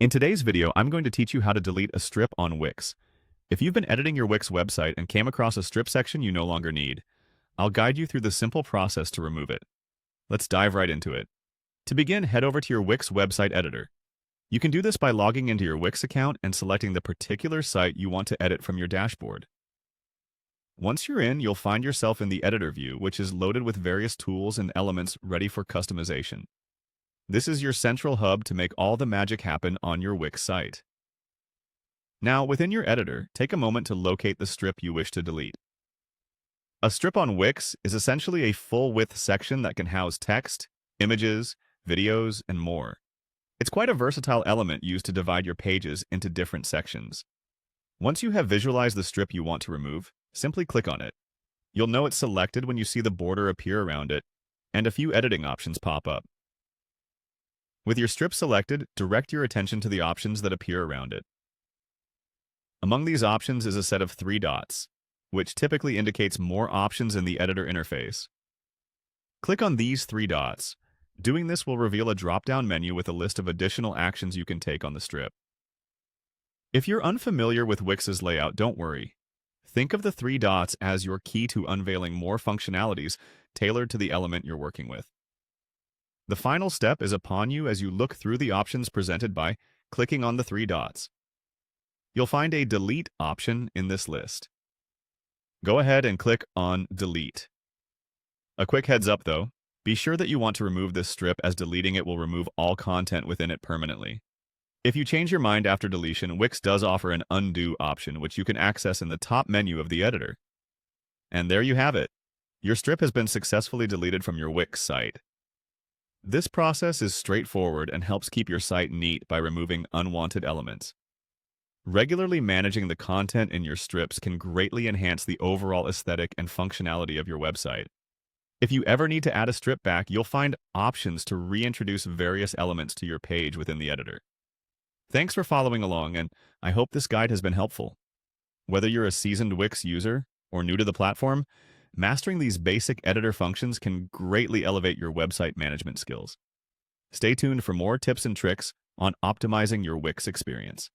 In today's video, I'm going to teach you how to delete a strip on Wix. If you've been editing your Wix website and came across a strip section you no longer need, I'll guide you through the simple process to remove it. Let's dive right into it. To begin, head over to your Wix website editor. You can do this by logging into your Wix account and selecting the particular site you want to edit from your dashboard. Once you're in, you'll find yourself in the editor view, which is loaded with various tools and elements ready for customization. This is your central hub to make all the magic happen on your Wix site. Now, within your editor, take a moment to locate the strip you wish to delete. A strip on Wix is essentially a full-width section that can house text, images, videos, and more. It's quite a versatile element used to divide your pages into different sections. Once you have visualized the strip you want to remove, simply click on it. You'll know it's selected when you see the border appear around it, and a few editing options pop up. With your strip selected, direct your attention to the options that appear around it. Among these options is a set of 3 dots, which typically indicates more options in the editor interface. Click on these 3 dots. Doing this will reveal a drop-down menu with a list of additional actions you can take on the strip. If you're unfamiliar with Wix's layout, don't worry. Think of the 3 dots as your key to unveiling more functionalities tailored to the element you're working with. The final step is upon you as you look through the options presented by clicking on the 3 dots. You'll find a Delete option in this list. Go ahead and click on Delete. A quick heads up though, be sure that you want to remove this strip, as deleting it will remove all content within it permanently. If you change your mind after deletion, Wix does offer an Undo option, which you can access in the top menu of the editor. And there you have it. Your strip has been successfully deleted from your Wix site. This process is straightforward and helps keep your site neat by removing unwanted elements. Regularly managing the content in your strips can greatly enhance the overall aesthetic and functionality of your website. If you ever need to add a strip back, you'll find options to reintroduce various elements to your page within the editor. Thanks for following along, and I hope this guide has been helpful. Whether you're a seasoned Wix user or new to the platform, mastering these basic editor functions can greatly elevate your website management skills. Stay tuned for more tips and tricks on optimizing your Wix experience.